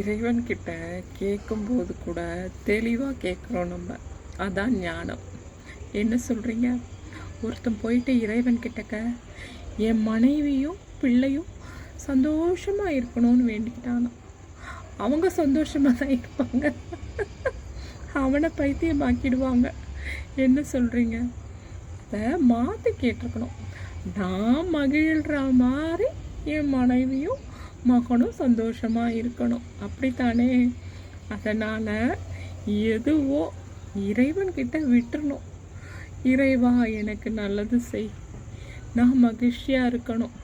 இறைவன்கிட்ட கேட்கும்போது கூட தெளிவாக கேட்குறோம் நம்ம. அதான் ஞானம். என்ன சொல்கிறீங்க? ஒருத்தன் போயிட்டு இறைவன் கிட்டக்க என் மனைவியும் பிள்ளையும் சந்தோஷமாக இருக்கணும்னு வேண்டிக்கிட்டானா. அவங்க சந்தோஷமாக தான் இருப்பாங்க, அவனை பைத்தியமாக்கிடுவாங்க. என்ன சொல்கிறீங்க? அதை மாற்றி கேட்டிருக்கணும். நான் மகிழ்கிற மாதிரி என் மனைவியும் மகனும் சந்தோஷமாக இருக்கணும், அப்படித்தானே? அதனால் எதுவோ இறைவன்கிட்ட விட்டுறணும். இறைவா எனக்கு நல்லது செய், நான் மகிழ்ச்சியாக இருக்கணும்,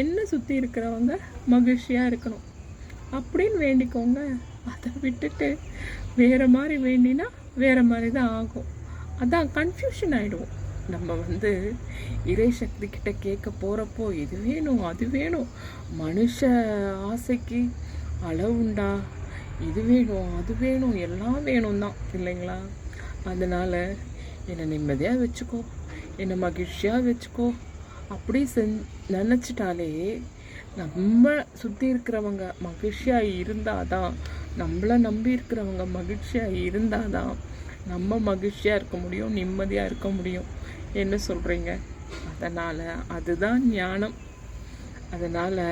என்ன சுற்றி இருக்கிறவங்க மகிழ்ச்சியாக இருக்கணும் அப்படின்னு வேண்டிக்கோங்க. அதை விட்டுட்டு வேறு மாதிரி வேண்டினா வேறு மாதிரி தான் ஆகும். அதான் கன்ஃபியூஷன் ஆகிடுவோம். நம்ம இறை சக்தி கிட்ட கேட்க போகிறப்போ இது வேணும் அது வேணும், மனுஷ ஆசைக்கு அளவுண்டா, இது வேணும் அது வேணும் எல்லாம் வேணும் தான் இல்லைங்களா? அதனால் என்னை நிம்மதியாக வச்சுக்கோ, என்னை மகிழ்ச்சியாக வச்சுக்கோ அப்படி நினச்சிட்டாலே நம்ம சுற்றி இருக்கிறவங்க மகிழ்ச்சியாக இருந்தால் தான், நம்மளை நம்பி இருக்கிறவங்க மகிழ்ச்சியாக இருந்தால் தான் நம்ம மகிழ்ச்சியாக இருக்க முடியும், நிம்மதியாக இருக்க முடியும். என்ன சொல்கிறீங்க? அதனால் அதுதான் ஞானம். அதனால்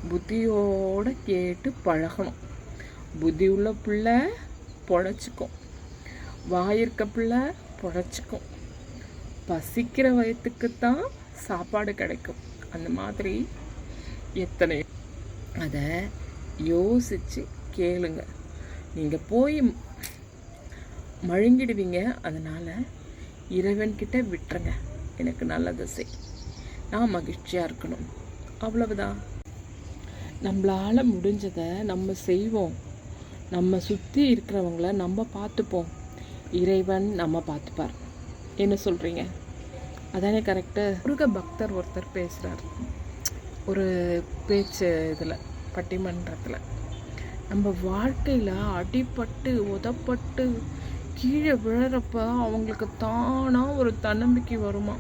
புத்தியோடு கேட்டு பழகணும். புத்தி உள்ள பிள்ளை பொழைச்சிக்கும், வாயிருக்க பிள்ளை பொழைச்சிக்கும். பசிக்கிற வயத்துக்குத்தான் சாப்பாடு கிடைக்கும். அந்த மாதிரி எத்தனை அதை யோசித்து கேளுங்க. நீங்கள் போய் மழுங்கிடுவீங்க. அதனால் இறைவன்கிட்ட விட்டுருங்க. எனக்கு நல்லது செய், நான் மகிழ்ச்சியாக இருக்கணும், அவ்வளவுதான். நம்மளால் முடிஞ்சதை நம்ம செய்வோம். நம்ம சுற்றி இருக்கிறவங்கள நம்ம பார்த்துப்போம், இறைவன் நம்ம பார்த்துப்பார். என்ன சொல்கிறீங்க? அதானே கரெக்டு? முருக பக்தர் ஒருத்தர் பேசுகிறார் ஒரு பேச்சு இதில், பட்டிமன்றத்தில். நம்ம வாழ்க்கையில் அடிபட்டு உதப்பட்டு கீழே விழறப்ப அவங்களுக்கு தானாக ஒரு தன்னம்பிக்கை வருமா,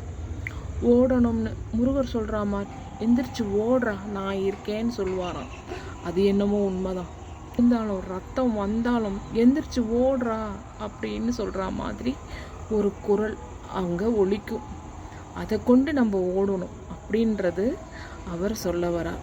ஓடணும்னு. முருகர் சொல்கிறாமா, எந்திரிச்சு ஓடுறா நான் இருக்கேன்னு சொல்லுவாராம். அது என்னமோ உண்மைதான். இருந்தாலும் ரத்தம் வந்தாலும் எந்திரிச்சு ஓடுறா அப்படின்னு சொல்கிற மாதிரி ஒரு குரல் அங்கே ஒலிக்கும். அதை கொண்டு நம்ம ஓடணும் அப்படின்றது அவர் சொல்ல வரார்.